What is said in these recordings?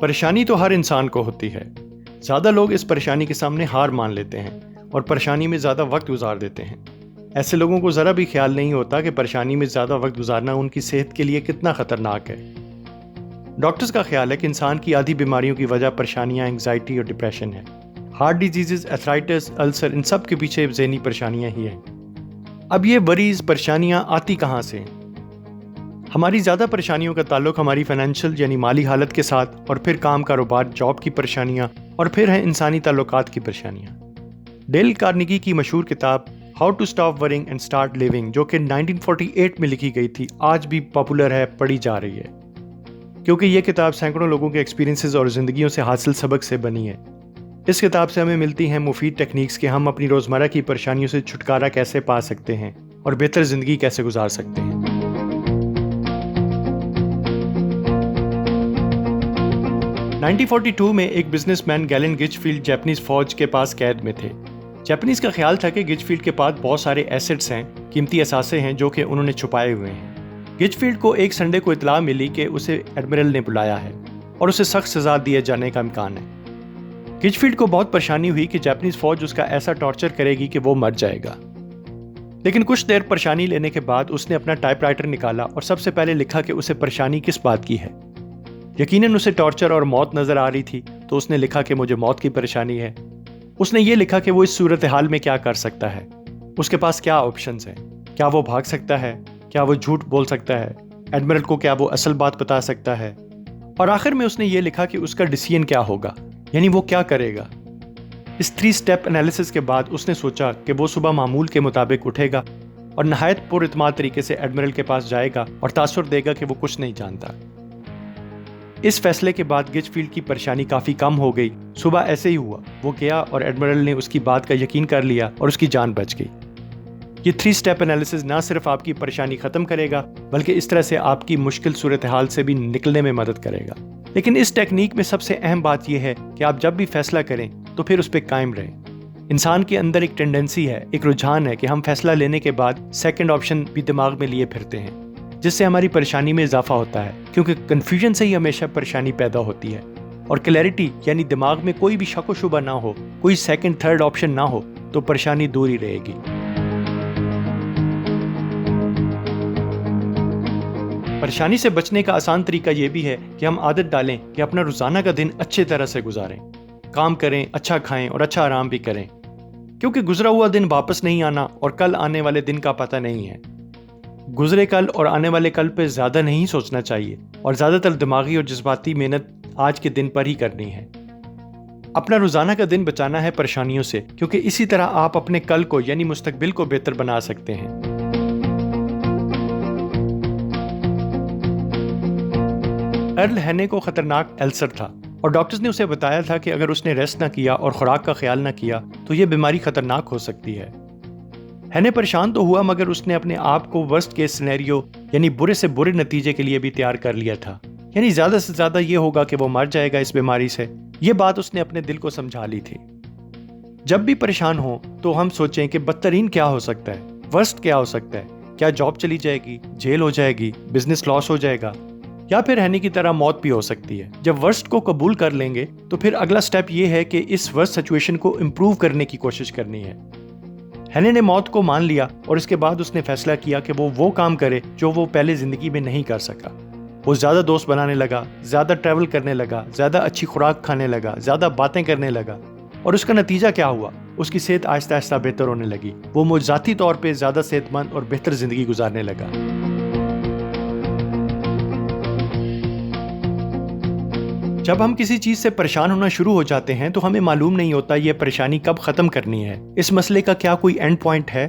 परेशानी तो हर इंसान को होती है। ज़्यादा लोग इस परेशानी के सामने हार मान लेते हैं और परेशानी में ज़्यादा वक्त गुजार देते हैं। ऐसे लोगों को ज़रा भी ख्याल नहीं होता कि परेशानी में ज़्यादा वक्त गुजारना उनकी सेहत के लिए कितना ख़तरनाक है। डॉक्टर्स का ख्याल है कि इंसान की आधी बीमारियों की वजह परेशानियाँ, एंग्जाइटी और डिप्रेशन है। हार्ट डिजीज़, एथराइटिस, अल्सर, इन सब के पीछे ज़हनी परेशानियाँ ही हैं। अब ये वरीज़, परेशानियाँ आती कहाँ से हैं? हमारी ज़्यादा परेशानियों का ताल्लुक हमारी फाइनेंशियल यानी माली हालत के साथ, और फिर काम, कारोबार, जॉब की परेशानियाँ, और फिर हैं इंसानी ताल्लुकात की परेशानियाँ। डेल कार्नेगी की मशहूर किताब how to stop worrying and start living, जो कि 1948 में लिखी गई थी, आज भी पॉपुलर है, पढ़ी जा रही है, क्योंकि ये किताब सैकड़ों लोगों के एक्सपीरियंसेस और ज़िंदगियों से हासिल सबक से बनी है। इस किताब से हमें मिलती हैं मुफीद टेक्निक्स कि हम अपनी रोज़मर्रा की परेशानियों से छुटकारा कैसे पा सकते हैं और बेहतर ज़िंदगी कैसे गुजार सकते हैं। 1942 में एक बिजनेसमैन गैलन गिचफील्ड जापानीज फौज के पास कैद में थे। जापानीज का ख्याल था कि गिचफील्ड के पास बहुत सारे एसेट्स हैं, कीमती असासे हैं जो कि उन्होंने छुपाए हुए हैं। गिचफील्ड को एक संडे को इतला मिली कि उसे एडमिरल ने बुलाया है और उसे सख्त सजा दिए जाने का इम्कान है। गिचफील्ड को बहुत परेशानी हुई कि जापानीज फौज उसका ऐसा टॉर्चर करेगी कि वो मर जाएगा। लेकिन कुछ देर परेशानी लेने के बाद उसने अपना टाइपराइटर निकाला और सबसे पहले लिखा कि उसे परेशानी किस बात की है। यकीनन उसे टॉर्चर और मौत नजर आ रही थी, तो उसने लिखा कि मुझे मौत की परेशानी है। उसने ये लिखा कि वो इस सूरत हाल में क्या कर सकता है, उसके पास क्या ऑप्शंस हैं, क्या वो भाग सकता है, क्या वो झूठ बोल सकता है, एडमिरल को क्या वो असल बात बता सकता है, और आखिर में उसने ये लिखा कि उसका डिसीजन क्या होगा, यानी वो क्या करेगा। इस 3 स्टेप एनालिसिस के बाद उसने सोचा कि वो सुबह मामूल के मुताबिक उठेगा और नहायत पुरइत्माद तरीके से एडमिरल के पास जाएगा और तासुर देगा कि वो कुछ नहीं जानता। इस फैसले के बाद गिचफील्ड की परेशानी काफ़ी कम हो गई। सुबह ऐसे ही हुआ, वो गया और एडमिरल ने उसकी बात का यकीन कर लिया और उसकी जान बच गई। ये 3 स्टेप एनालिसिस ना सिर्फ आपकी परेशानी ख़त्म करेगा, बल्कि इस तरह से आपकी मुश्किल सूरत हाल से भी निकलने में मदद करेगा। लेकिन इस टेक्निक में सबसे अहम बात यह है कि आप जब भी फैसला करें तो फिर उस पर कायम रहें। इंसान के अंदर एक टेंडेंसी है, एक रुझान है कि हम फैसला लेने के बाद सेकंड ऑप्शन भी दिमाग में लिए फिरते हैं, जिससे हमारी परेशानी में इजाफा होता है, क्योंकि कन्फ्यूजन से ही हमेशा परेशानी पैदा होती है। और क्लैरिटी यानी दिमाग में कोई भी शक व शुबा ना हो, कोई सेकंड थर्ड ऑप्शन ना हो, तो परेशानी दूर ही रहेगी। परेशानी से बचने का आसान तरीका यह भी है कि हम आदत डालें कि अपना रोजाना का दिन अच्छे तरह से गुजारें, काम करें, अच्छा खाएं और अच्छा आराम भी करें, क्योंकि गुजरा हुआ दिन वापस नहीं आना और कल आने वाले दिन का पता नहीं है। गुजरे कल और आने वाले कल पे ज़्यादा नहीं सोचना चाहिए और ज़्यादातर दिमागी और जज्बाती मेहनत आज के दिन पर ही करनी है। अपना रोज़ाना का दिन बचाना है परेशानियों से, क्योंकि इसी तरह आप अपने कल को यानी मुस्तकबिल को बेहतर बना सकते हैं। अर्ल हैने को खतरनाक अल्सर था और डॉक्टर्स ने उसे बताया था कि अगर उसने रेस्ट ना किया और खुराक का ख्याल ना किया तो ये बीमारी खतरनाक हो सकती है। हैने परेशान तो हुआ, मगर उसने अपने आप को वर्स्ट केस सिनेरियो यानी बुरे से बुरे नतीजे के लिए भी तैयार कर लिया था, यानी ज्यादा से ज्यादा ये होगा कि वो मर जाएगा इस बीमारी से। ये बात उसने अपने दिल को समझा ली थी। जब भी परेशान हो तो हम सोचें कि बदतरीन क्या हो सकता है, वर्स्ट क्या हो सकता है, क्या जॉब चली जाएगी, जेल हो जाएगी, बिजनेस लॉस हो जाएगा, या फिर हैने की तरह मौत भी हो सकती है। जब वर्स्ट को कबूल कर लेंगे तो फिर अगला स्टेप ये है कि इस वर्स्ट सिचुएशन को इम्प्रूव करने की कोशिश करनी है। हैने ने मौत को मान लिया और इसके बाद उसने फैसला किया कि वो काम करे जो वो पहले जिंदगी में नहीं कर सका। वो ज्यादा दोस्त बनाने लगा, ज्यादा ट्रैवल करने लगा, ज्यादा अच्छी खुराक खाने लगा, ज्यादा बातें करने लगा, और उसका नतीजा क्या हुआ? उसकी सेहत आहिस्ता आहिस्ता बेहतर होने लगी। वो मुजाती तौर पे ज्यादा सेहतमंद और बेहतर जिंदगी गुजारने लगा। जब हम किसी चीज से परेशान होना शुरू हो जाते हैं तो हमें मालूम नहीं होता ये परेशानी कब खत्म करनी है। इस मसले का क्या कोई एंड पॉइंट है?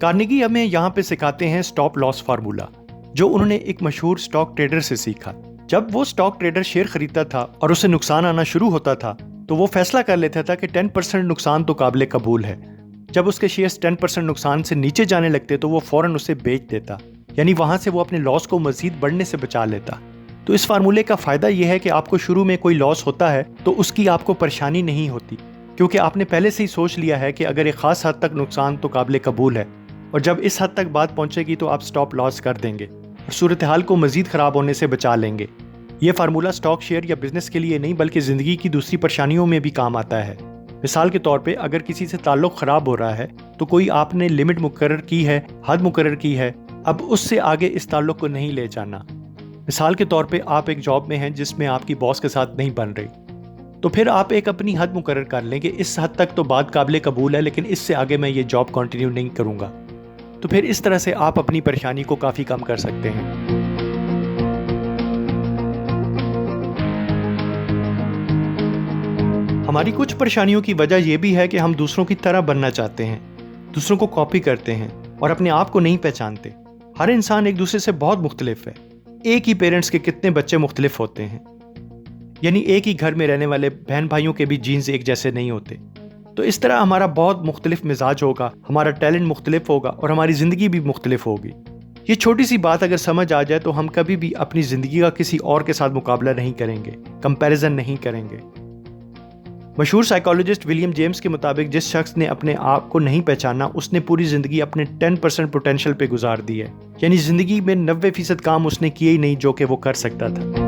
कार्नेगी हमें यहाँ पे सिखाते हैं स्टॉप लॉस फार्मूला, जो उन्होंने एक मशहूर स्टॉक ट्रेडर से सीखा। जब वो स्टॉक ट्रेडर शेयर खरीदता था और उसे नुकसान आना शुरू होता था तो वो फैसला कर लेता था कि 10% नुकसान तो काबिल कबूल है। जब उसके शेयर्स 10% नुकसान से नीचे जाने लगते तो वो फौरन उसे बेच देता, यानी वहां से वो अपने लॉस को मजीद बढ़ने से बचा लेता। तो इस फार्मूले का फायदा यह है कि आपको शुरू में कोई लॉस होता है तो उसकी आपको परेशानी नहीं होती, क्योंकि आपने पहले से ही सोच लिया है कि अगर एक खास हद तक नुकसान तो काबिल कबूल है, और जब इस हद तक बात पहुंचेगी तो आप स्टॉप लॉस कर देंगे और सूरत हाल को मजीद खराब होने से बचा लेंगे। ये फार्मूला स्टॉक, शेयर या बिजनेस के लिए नहीं बल्कि ज़िंदगी की दूसरी परेशानियों में भी काम आता है। मिसाल के तौर पे अगर किसी से ताल्लुक ख़राब हो रहा है तो कोई आपने लिमिट मुकर्रर की है, हद मुकर्रर की है, अब उससे आगे इस ताल्लुक को नहीं ले जाना। मिसाल के तौर पे आप एक जॉब में हैं जिसमें आपकी बॉस के साथ नहीं बन रही, तो फिर आप एक अपनी हद मुकर्रर कर लें कि इस हद तक तो बात काबिल कबूल है, लेकिन इससे आगे मैं ये जॉब कंटिन्यू नहीं करूँगा। तो फिर इस तरह से आप अपनी परेशानी को काफ़ी कम कर सकते हैं। हमारी कुछ परेशानियों की वजह यह भी है कि हम दूसरों की तरह बनना चाहते हैं, दूसरों को कॉपी करते हैं और अपने आप को नहीं पहचानते। हर इंसान एक दूसरे से बहुत मुख्तलिफ है। एक ही पेरेंट्स के कितने बच्चे मुख्तलिफ होते हैं, यानी एक ही घर में रहने वाले बहन भाइयों के भी जीन्स एक जैसे नहीं होते। तो इस तरह हमारा बहुत मुख्तलिफ मिजाज होगा, हमारा टैलेंट मुख्तलिफ होगा और हमारी ज़िंदगी भी मुख्तलिफ होगी। ये छोटी सी बात अगर समझ आ जाए तो हम कभी भी अपनी ज़िंदगी का किसी और के साथ मुकाबला नहीं करेंगे, कंपैरिजन नहीं करेंगे। मशहूर साइकोलॉजिस्ट विलियम जेम्स के मुताबिक जिस शख्स ने अपने आप को नहीं पहचाना उसने पूरी ज़िंदगी अपने 10% पोटेंशियल पे गुजार दी है, यानी ज़िंदगी में 90% काम उसने किए ही नहीं जो कि वो कर सकता था।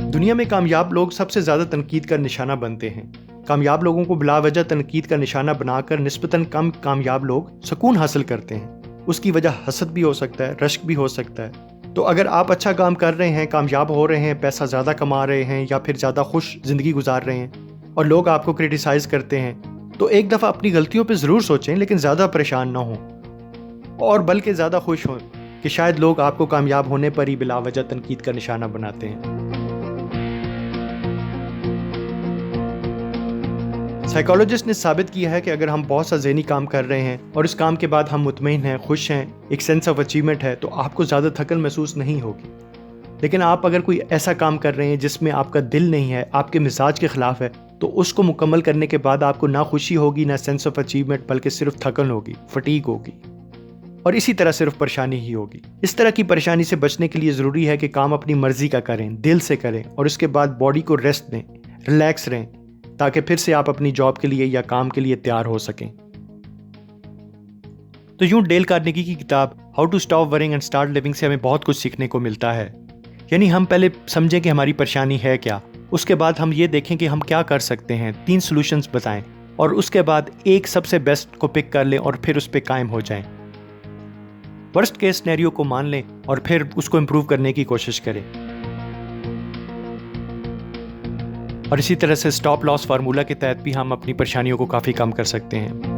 दुनिया में कामयाब लोग सबसे ज़्यादा तनकीद का निशाना बनते हैं। कामयाब लोगों को बिलावजह तनकीद का निशाना बनाकर निस्बतन कम कामयाब लोग सुकून हासिल करते हैं। उसकी वजह हसद भी हो सकता है, रश्क भी हो सकता है। तो अगर आप अच्छा काम कर रहे हैं, कामयाब हो रहे हैं, पैसा ज़्यादा कमा रहे हैं या फिर ज़्यादा खुश ज़िंदगी गुजार रहे हैं और लोग आपको क्रिटिसाइज़ करते हैं, तो एक दफ़ा अपनी गलतियों पे ज़रूर सोचें, लेकिन ज़्यादा परेशान ना हों और बल्कि ज़्यादा खुश हों कि शायद लोग आपको कामयाब होने पर ही बिलावजह तनकीद का निशाना बनाते हैं। साइकोलॉजिस्ट ने साबित किया है कि अगर हम बहुत सा ज़हनी काम कर रहे हैं और इस काम के बाद हम मुतमईन हैं, खुश हैं, एक सेंस ऑफ अचीवमेंट है, तो आपको ज़्यादा थकन महसूस नहीं होगी। लेकिन आप अगर कोई ऐसा काम कर रहे हैं जिसमें आपका दिल नहीं है, आपके मिजाज के ख़िलाफ़ है, तो उसको मुकम्मल करने के बाद आपको ना खुशी होगी, ना सेंस ऑफ अचीवमेंट, बल्कि सिर्फ थकन होगी, फटीग होगी और इसी तरह सिर्फ परेशानी ही होगी। इस तरह की परेशानी से बचने के लिए ज़रूरी है कि काम अपनी मर्ज़ी का करें, दिल से करें और इसके बाद बॉडी को रेस्ट दें, रिलैक्स रहें, ताकि फिर से आप अपनी जॉब के लिए या काम के लिए तैयार हो सकें। तो यूं डेल कार्नेगी की किताब how to stop worrying and start living से हमें बहुत कुछ सीखने को मिलता है। यानी हम पहले समझें कि हमारी परेशानी है क्या, उसके बाद हम ये देखें कि हम क्या कर सकते हैं, 3 सॉल्यूशंस बताएं और उसके बाद एक सबसे बेस्ट को पिक कर लें और फिर उस पर कायम हो जाएं। वर्स्ट केस सिनेरियो को मान लें और फिर उसको इम्प्रूव करने की कोशिश करें। और इसी तरह से स्टॉप लॉस फार्मूला के तहत भी हम अपनी परेशानियों को काफ़ी कम कर सकते हैं।